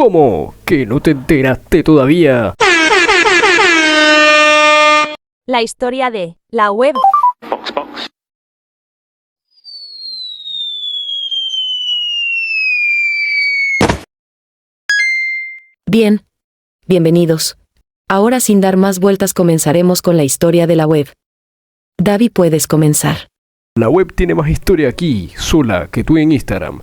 ¿Cómo? ¿Que no te enteraste todavía? La historia de la web. Bien, bienvenidos. Ahora sin dar más vueltas comenzaremos con la historia de la web. Davi, puedes comenzar. La web tiene más historia aquí, sola, que tú en Instagram.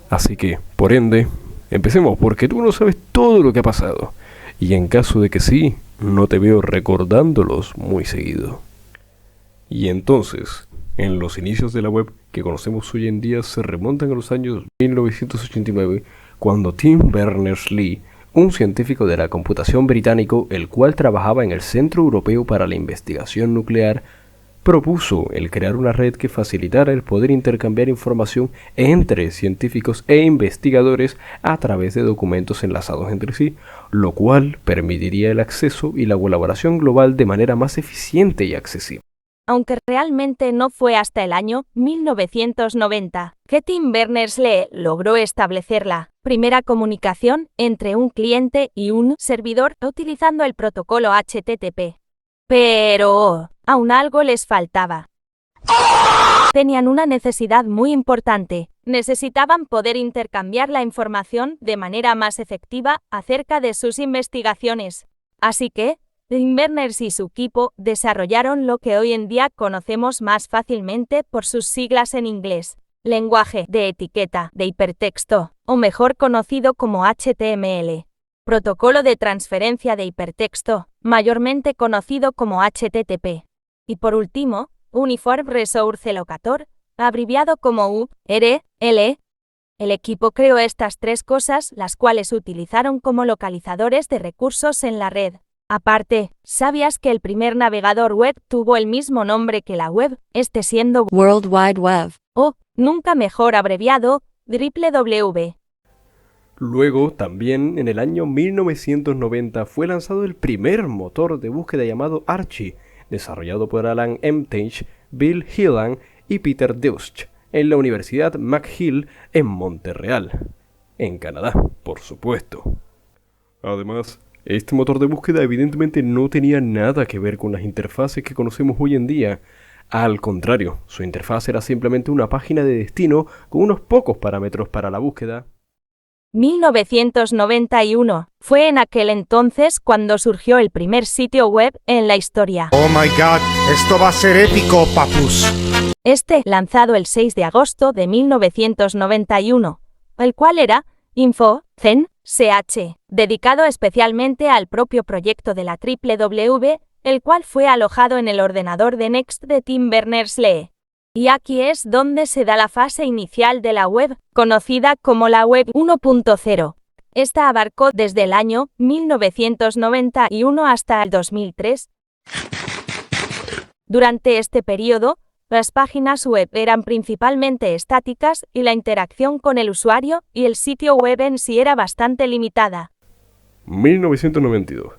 Así que, por ende, empecemos porque tú no sabes todo lo que ha pasado. Y en caso de que sí, no te veo recordándolos muy seguido. Y entonces, en los inicios de la web que conocemos hoy en día se remontan a los años 1989, cuando Tim Berners-Lee, un científico de la computación británico, el cual trabajaba en el Centro Europeo para la Investigación Nuclear, propuso el crear una red que facilitara el poder intercambiar información entre científicos e investigadores a través de documentos enlazados entre sí, lo cual permitiría el acceso y la colaboración global de manera más eficiente y accesible. Aunque realmente no fue hasta el año 1990 que Tim Berners-Lee logró establecer la primera comunicación entre un cliente y un servidor utilizando el protocolo HTTP. Pero aún algo les faltaba. Tenían una necesidad muy importante. Necesitaban poder intercambiar la información de manera más efectiva acerca de sus investigaciones. Así que Tim Berners y su equipo desarrollaron lo que hoy en día conocemos más fácilmente por sus siglas en inglés, lenguaje de etiqueta de hipertexto, o mejor conocido como HTML. Protocolo de transferencia de hipertexto, mayormente conocido como HTTP. Y por último, Uniform Resource Locator, abreviado como URL. El equipo creó estas tres cosas, las cuales utilizaron como localizadores de recursos en la red. Aparte, ¿sabías que el primer navegador web tuvo el mismo nombre que la web, este siendo World Wide Web, o, nunca mejor abreviado, www? Luego, también en el año 1990 fue lanzado el primer motor de búsqueda llamado Archie, desarrollado por Alan Emtage, Bill Hillan y Peter Deutsch, en la Universidad McGill en Montreal, en Canadá, por supuesto. Además, este motor de búsqueda evidentemente no tenía nada que ver con las interfaces que conocemos hoy en día. Al contrario, su interfaz era simplemente una página de destino con unos pocos parámetros para la búsqueda. 1991 fue en aquel entonces cuando surgió el primer sitio web en la historia. Oh my god, esto va a ser épico, papus. Este, lanzado el 6 de agosto de 1991, el cual era Info.CN.ch, dedicado especialmente al propio proyecto de la www, el cual fue alojado en el ordenador de Next de Tim Berners-Lee. Y aquí es donde se da la fase inicial de la web, conocida como la web 1.0. Esta abarcó desde el año 1991 hasta el 2003. Durante este periodo, las páginas web eran principalmente estáticas y la interacción con el usuario y el sitio web en sí era bastante limitada. 1992.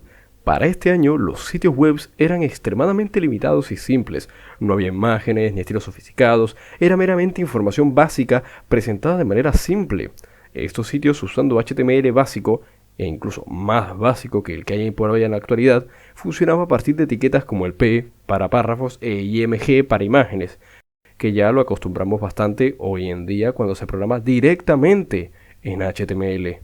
Para este año, los sitios web eran extremadamente limitados y simples. No había imágenes ni estilos sofisticados, era meramente información básica presentada de manera simple. Estos sitios, usando HTML básico, e incluso más básico que el que hay por hoy en la actualidad, funcionaba a partir de etiquetas como el P para párrafos e IMG para imágenes, que ya lo acostumbramos bastante hoy en día cuando se programa directamente en HTML.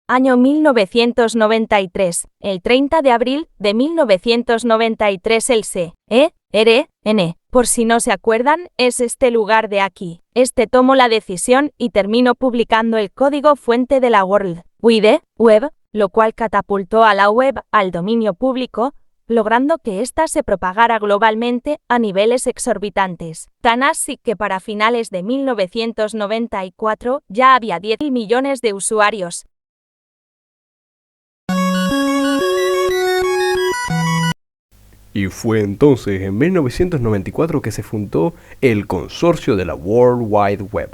Año 1993. El 30 de abril de 1993 el CERN, por si no se acuerdan, es este lugar de aquí. Este tomó la decisión y terminó publicando el código fuente de la World Wide Web, lo cual catapultó a la web al dominio público, logrando que ésta se propagara globalmente a niveles exorbitantes. Tan así que para finales de 1994 ya había 10 millones de usuarios. Y fue entonces, en 1994, que se fundó el Consorcio de la World Wide Web,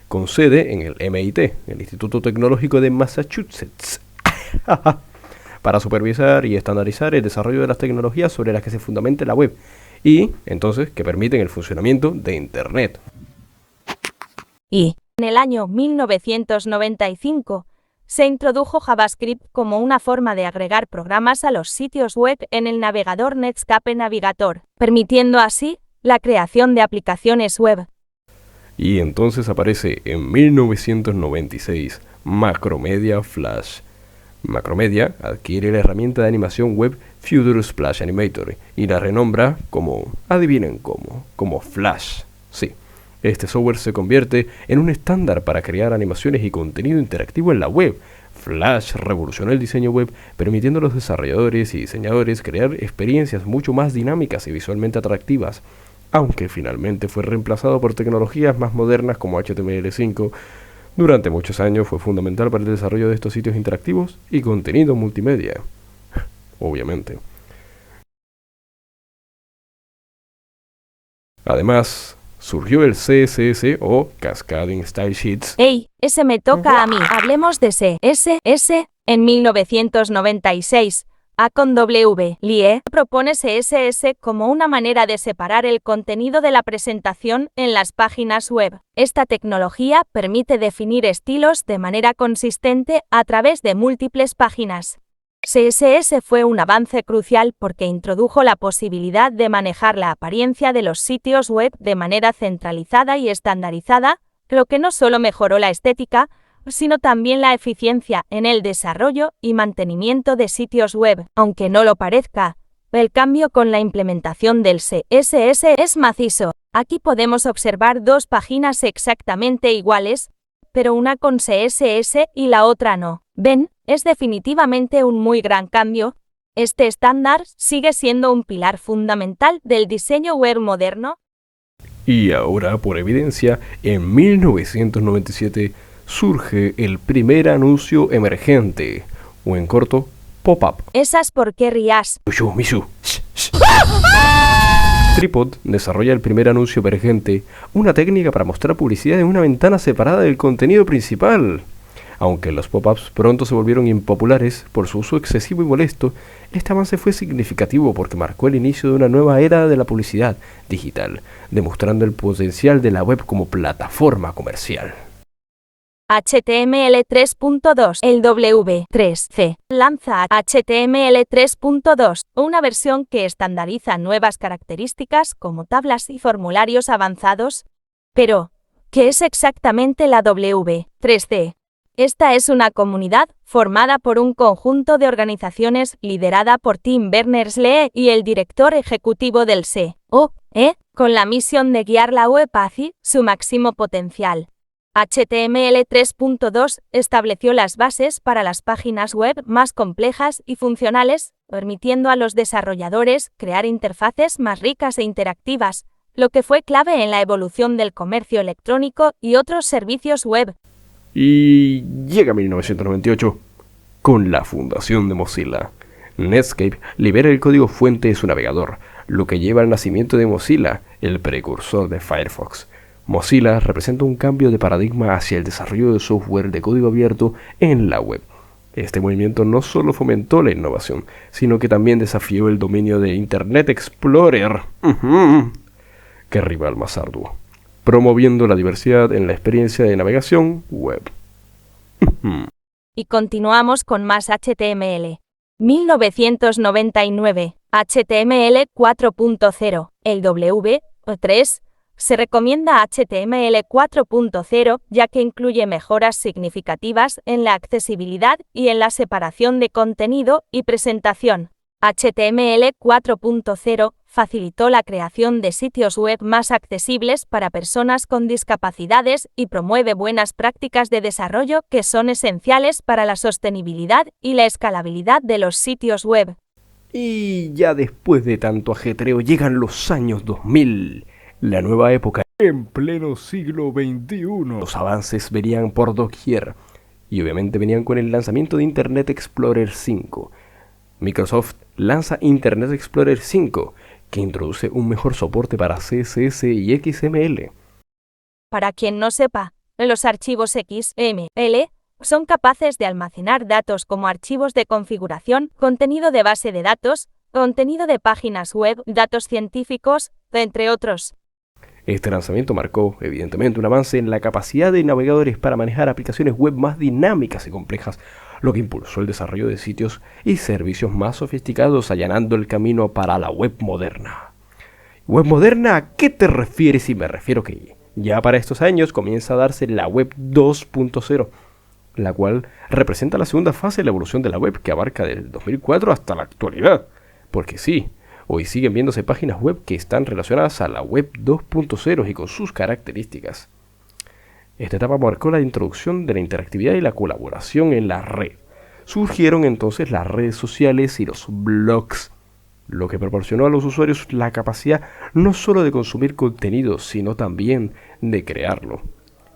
con sede en el MIT, el Instituto Tecnológico de Massachusetts, para supervisar y estandarizar el desarrollo de las tecnologías sobre las que se fundamenta la web, y, entonces, que permiten el funcionamiento de Internet. Y, en el año 1995, se introdujo JavaScript como una forma de agregar programas a los sitios web en el navegador Netscape Navigator, permitiendo así la creación de aplicaciones web. Y entonces aparece en 1996 Macromedia Flash. Macromedia adquiere la herramienta de animación web Future Splash Animator y la renombra como, adivinen cómo, como Flash. Sí, este software se convierte en un estándar para crear animaciones y contenido interactivo en la web. Flash revolucionó el diseño web, permitiendo a los desarrolladores y diseñadores crear experiencias mucho más dinámicas y visualmente atractivas, aunque finalmente fue reemplazado por tecnologías más modernas como HTML5. Durante muchos años fue fundamental para el desarrollo de estos sitios interactivos y contenido multimedia. Obviamente. Además, surgió el CSS o Cascading Style Sheets. ¡Ey! Ese me toca a mí. Hablemos de CSS. En 1996, A con W, Lie, propone CSS como una manera de separar el contenido de la presentación en las páginas web. Esta tecnología permite definir estilos de manera consistente a través de múltiples páginas. CSS fue un avance crucial porque introdujo la posibilidad de manejar la apariencia de los sitios web de manera centralizada y estandarizada, lo que no solo mejoró la estética, sino también la eficiencia en el desarrollo y mantenimiento de sitios web. Aunque no lo parezca, el cambio con la implementación del CSS es macizo. Aquí podemos observar dos páginas exactamente iguales, pero una con CSS y la otra no. ¿Ven? Es definitivamente un muy gran cambio. Este estándar sigue siendo un pilar fundamental del diseño web moderno. Y ahora, por evidencia, en 1997 surge el primer anuncio emergente, o en corto, pop-up. ¿Esas por qué rías? Misu. Tripod desarrolla el primer anuncio emergente, una técnica para mostrar publicidad en una ventana separada del contenido principal. Aunque los pop-ups pronto se volvieron impopulares por su uso excesivo y molesto, este avance fue significativo porque marcó el inicio de una nueva era de la publicidad digital, demostrando el potencial de la web como plataforma comercial. HTML 3.2. El W3C lanza HTML 3.2, una versión que estandariza nuevas características como tablas y formularios avanzados. Pero, ¿qué es exactamente la W3C? Esta es una comunidad formada por un conjunto de organizaciones liderada por Tim Berners-Lee y el director ejecutivo del COE, con la misión de guiar la web hacia su máximo potencial. HTML 3.2 estableció las bases para las páginas web más complejas y funcionales, permitiendo a los desarrolladores crear interfaces más ricas e interactivas, lo que fue clave en la evolución del comercio electrónico y otros servicios web. Y llega 1998, con la fundación de Mozilla. Netscape libera el código fuente de su navegador, lo que lleva al nacimiento de Mozilla, el precursor de Firefox. Mozilla representa un cambio de paradigma hacia el desarrollo de software de código abierto en la web. Este movimiento no solo fomentó la innovación, sino que también desafió el dominio de Internet Explorer, que rival más arduo, promoviendo la diversidad en la experiencia de navegación web. Y continuamos con más HTML. 1999, HTML 4.0, el W3. Se recomienda HTML 4.0 ya que incluye mejoras significativas en la accesibilidad y en la separación de contenido y presentación. HTML 4.0 facilitó la creación de sitios web más accesibles para personas con discapacidades y promueve buenas prácticas de desarrollo que son esenciales para la sostenibilidad y la escalabilidad de los sitios web. Y ya después de tanto ajetreo llegan los años 2000. La nueva época, en pleno siglo XXI. Los avances venían por doquier, y obviamente venían con el lanzamiento de Internet Explorer 5. Microsoft lanza Internet Explorer 5, que introduce un mejor soporte para CSS y XML. Para quien no sepa, los archivos XML son capaces de almacenar datos como archivos de configuración, contenido de base de datos, contenido de páginas web, datos científicos, entre otros. Este lanzamiento marcó, evidentemente, un avance en la capacidad de navegadores para manejar aplicaciones web más dinámicas y complejas, lo que impulsó el desarrollo de sitios y servicios más sofisticados, allanando el camino para la web moderna. ¿Web moderna a qué te refieres? Y me refiero que ya para estos años comienza a darse la web 2.0, la cual representa la segunda fase de la evolución de la web que abarca del 2004 hasta la actualidad. Porque sí, hoy siguen viéndose páginas web que están relacionadas a la web 2.0 y con sus características. Esta etapa marcó la introducción de la interactividad y la colaboración en la red. Surgieron entonces las redes sociales y los blogs, lo que proporcionó a los usuarios la capacidad no solo de consumir contenido, sino también de crearlo.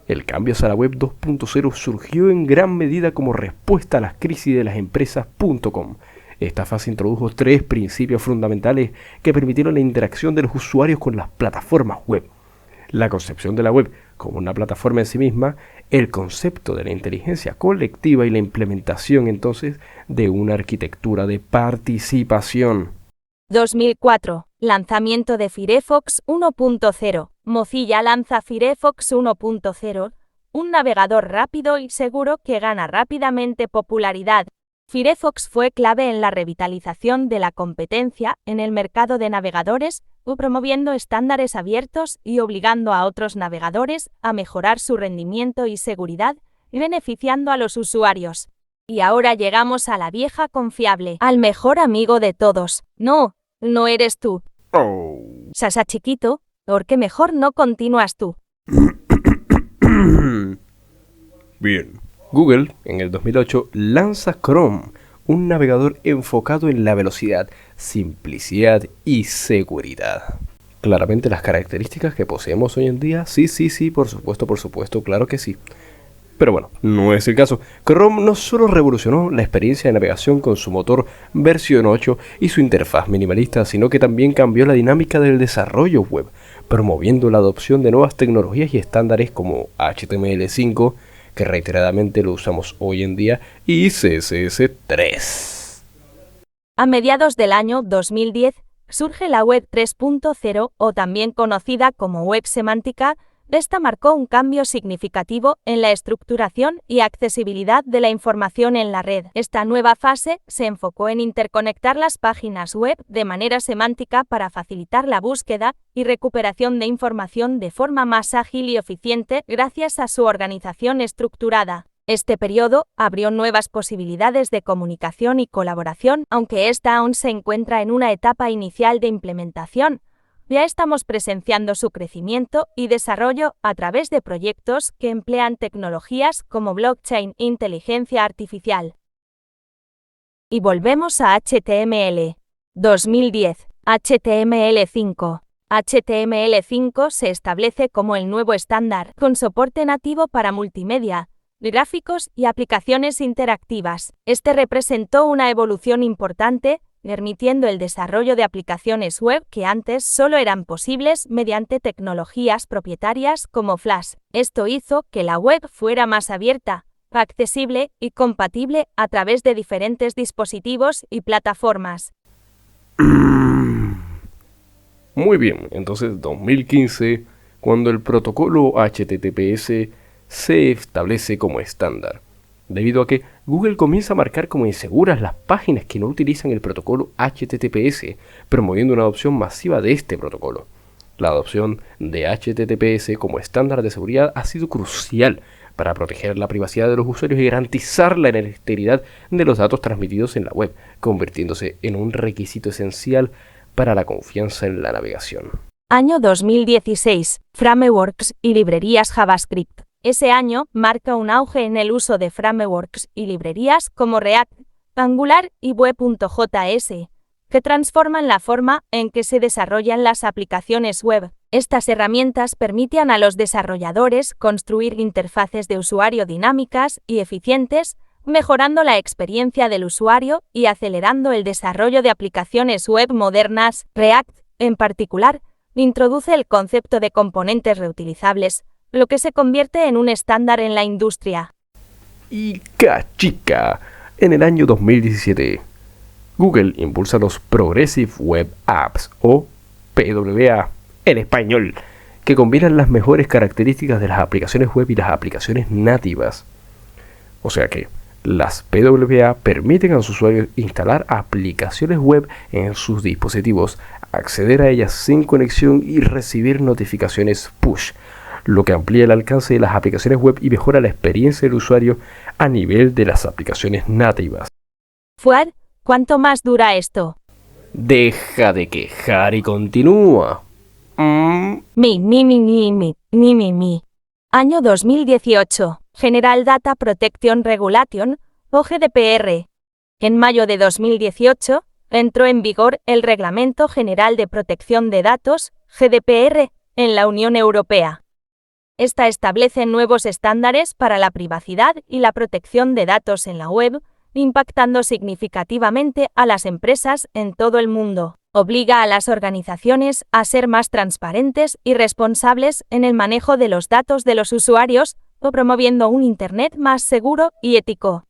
El cambio hacia la web 2.0 surgió en gran medida como respuesta a las crisis de las empresas .com. Esta fase introdujo 3 principios fundamentales que permitieron la interacción de los usuarios con las plataformas web. La concepción de la web como una plataforma en sí misma, el concepto de la inteligencia colectiva y la implementación entonces de una arquitectura de participación. 2004. Lanzamiento de Firefox 1.0. Mozilla lanza Firefox 1.0, un navegador rápido y seguro que gana rápidamente popularidad. Firefox fue clave en la revitalización de la competencia en el mercado de navegadores, promoviendo estándares abiertos y obligando a otros navegadores a mejorar su rendimiento y seguridad, y beneficiando a los usuarios. Y ahora llegamos a la vieja confiable, al mejor amigo de todos. No eres tú. Oh. Sasa chiquito, ¿por qué mejor no continúas tú? Bien. Google, en el 2008, lanza Chrome, un navegador enfocado en la velocidad, simplicidad y seguridad. Claramente las características que poseemos hoy en día, sí, por supuesto, claro que sí. Pero bueno, no es el caso. Chrome no solo revolucionó la experiencia de navegación con su motor versión 8 y su interfaz minimalista, sino que también cambió la dinámica del desarrollo web, promoviendo la adopción de nuevas tecnologías y estándares como HTML5, que reiteradamente lo usamos hoy en día, y CSS3. A mediados del año 2010, surge la Web 3.0, o también conocida como Web Semántica. Esta marcó un cambio significativo en la estructuración y accesibilidad de la información en la red. Esta nueva fase se enfocó en interconectar las páginas web de manera semántica para facilitar la búsqueda y recuperación de información de forma más ágil y eficiente gracias a su organización estructurada. Este periodo abrió nuevas posibilidades de comunicación y colaboración, aunque esta aún se encuentra en una etapa inicial de implementación. Ya estamos presenciando su crecimiento y desarrollo a través de proyectos que emplean tecnologías como blockchain e inteligencia artificial. Y volvemos a HTML. 2010. HTML5. HTML5 se establece como el nuevo estándar, con soporte nativo para multimedia, gráficos y aplicaciones interactivas. Este representó una evolución importante, permitiendo el desarrollo de aplicaciones web que antes solo eran posibles mediante tecnologías propietarias como Flash. Esto hizo que la web fuera más abierta, accesible y compatible a través de diferentes dispositivos y plataformas. Muy bien, entonces 2015, cuando el protocolo HTTPS se establece como estándar, debido a que Google comienza a marcar como inseguras las páginas que no utilizan el protocolo HTTPS, promoviendo una adopción masiva de este protocolo. La adopción de HTTPS como estándar de seguridad ha sido crucial para proteger la privacidad de los usuarios y garantizar la integridad de los datos transmitidos en la web, convirtiéndose en un requisito esencial para la confianza en la navegación. Año 2016. Frameworks y librerías JavaScript. Ese año marca un auge en el uso de frameworks y librerías como React, Angular y Vue.js, que transforman la forma en que se desarrollan las aplicaciones web. Estas herramientas permiten a los desarrolladores construir interfaces de usuario dinámicas y eficientes, mejorando la experiencia del usuario y acelerando el desarrollo de aplicaciones web modernas. React, en particular, introduce el concepto de componentes reutilizables, lo que se convierte en un estándar en la industria. Y cachica, en el año 2017, Google impulsa los Progressive Web Apps, o PWA en español, que combinan las mejores características de las aplicaciones web y las aplicaciones nativas. O sea que las PWA permiten a los usuarios instalar aplicaciones web en sus dispositivos, acceder a ellas sin conexión y recibir notificaciones push, lo que amplía el alcance de las aplicaciones web y mejora la experiencia del usuario a nivel de las aplicaciones nativas. Fuad, ¿cuánto más dura esto? Deja de quejar y continúa. Mi. Año 2018. General Data Protection Regulation, o GDPR. En mayo de 2018, entró en vigor el Reglamento General de Protección de Datos, GDPR, en la Unión Europea. Esta establece nuevos estándares para la privacidad y la protección de datos en la web, impactando significativamente a las empresas en todo el mundo. Obliga a las organizaciones a ser más transparentes y responsables en el manejo de los datos de los usuarios, o promoviendo un Internet más seguro y ético.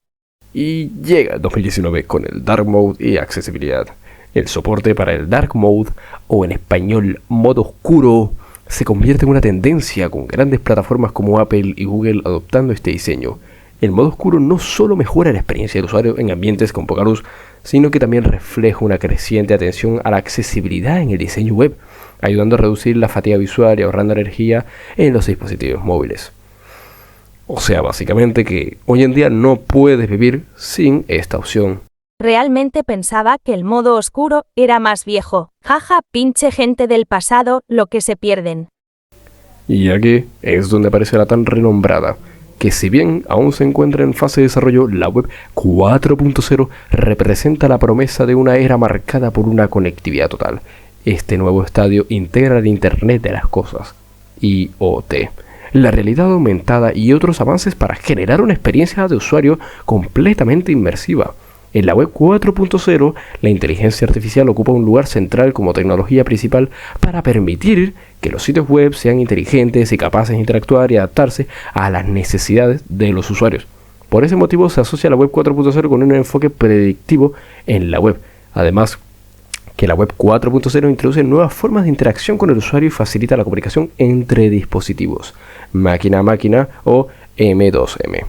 Y llega el 2019 con el Dark Mode y accesibilidad. El soporte para el Dark Mode, o en español modo oscuro, se convierte en una tendencia con grandes plataformas como Apple y Google adoptando este diseño. El modo oscuro no solo mejora la experiencia del usuario en ambientes con poca luz, sino que también refleja una creciente atención a la accesibilidad en el diseño web, ayudando a reducir la fatiga visual y ahorrando energía en los dispositivos móviles. O sea, básicamente que hoy en día no puedes vivir sin esta opción. Realmente pensaba que el modo oscuro era más viejo. Jaja, pinche gente del pasado, lo que se pierden. Y aquí es donde aparece la tan renombrada, que si bien aún se encuentra en fase de desarrollo, la web 4.0 representa la promesa de una era marcada por una conectividad total. Este nuevo estadio integra el Internet de las Cosas, IoT, la realidad aumentada y otros avances para generar una experiencia de usuario completamente inmersiva. En la web 4.0, la inteligencia artificial ocupa un lugar central como tecnología principal para permitir que los sitios web sean inteligentes y capaces de interactuar y adaptarse a las necesidades de los usuarios. Por ese motivo se asocia la web 4.0 con un enfoque predictivo en la web. Además, que la web 4.0 introduce nuevas formas de interacción con el usuario y facilita la comunicación entre dispositivos, máquina a máquina o M2M,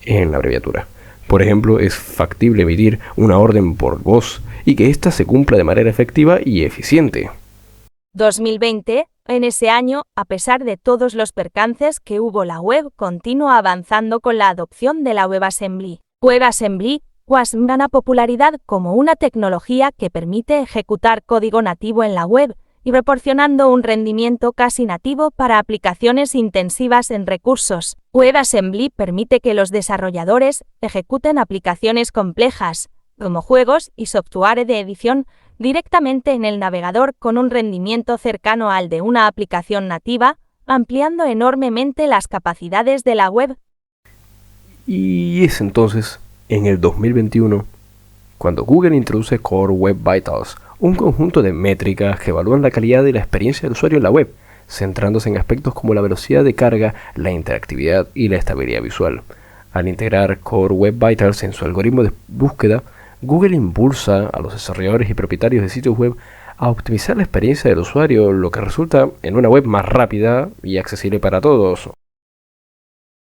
en la abreviatura. Por ejemplo, es factible emitir una orden por voz y que ésta se cumpla de manera efectiva y eficiente. 2020, en ese año, a pesar de todos los percances que hubo, la web continúa avanzando con la adopción de la WebAssembly. WebAssembly gana popularidad como una tecnología que permite ejecutar código nativo en la web y proporcionando un rendimiento casi nativo para aplicaciones intensivas en recursos. WebAssembly permite que los desarrolladores ejecuten aplicaciones complejas, como juegos y software de edición, directamente en el navegador con un rendimiento cercano al de una aplicación nativa, ampliando enormemente las capacidades de la web. Y es entonces, en el 2021, cuando Google introduce Core Web Vitals, un conjunto de métricas que evalúan la calidad y la experiencia del usuario en la web, centrándose en aspectos como la velocidad de carga, la interactividad y la estabilidad visual. Al integrar Core Web Vitals en su algoritmo de búsqueda, Google impulsa a los desarrolladores y propietarios de sitios web a optimizar la experiencia del usuario, lo que resulta en una web más rápida y accesible para todos.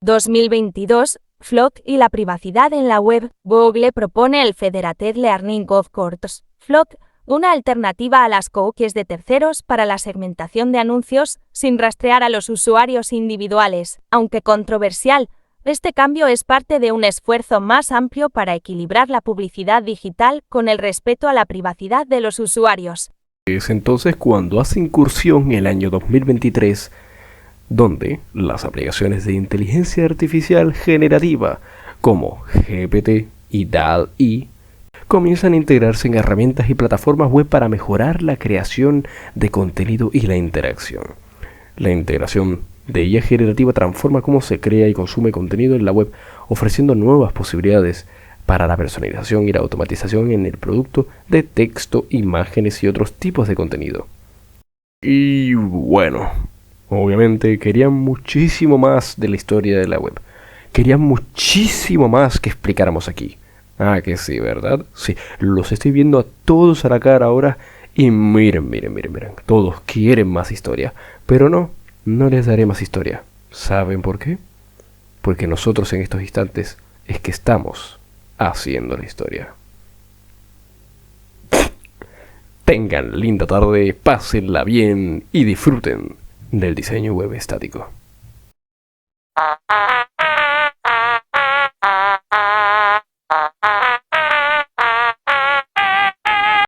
2022, FLoC y la privacidad en la web. Google propone el Federated Learning of Course, FLoC, una alternativa a las cookies de terceros para la segmentación de anuncios sin rastrear a los usuarios individuales. Aunque controversial, este cambio es parte de un esfuerzo más amplio para equilibrar la publicidad digital con el respeto a la privacidad de los usuarios. Es entonces cuando hace incursión el año 2023, donde las aplicaciones de inteligencia artificial generativa como GPT y DALL-E comienzan a integrarse en herramientas y plataformas web para mejorar la creación de contenido y la interacción. La integración de IA generativa transforma cómo se crea y consume contenido en la web, ofreciendo nuevas posibilidades para la personalización y la automatización en el producto de texto, imágenes y otros tipos de contenido. Y bueno, obviamente querían muchísimo más de la historia de la web. Querían muchísimo más que explicáramos aquí. Ah, que sí, ¿verdad? Sí, los estoy viendo a todos a la cara ahora y miren. Todos quieren más historia. Pero no, no les daré más historia. ¿Saben por qué? Porque nosotros en estos instantes es que estamos haciendo la historia. Tengan linda tarde, pásenla bien y disfruten del diseño web estático.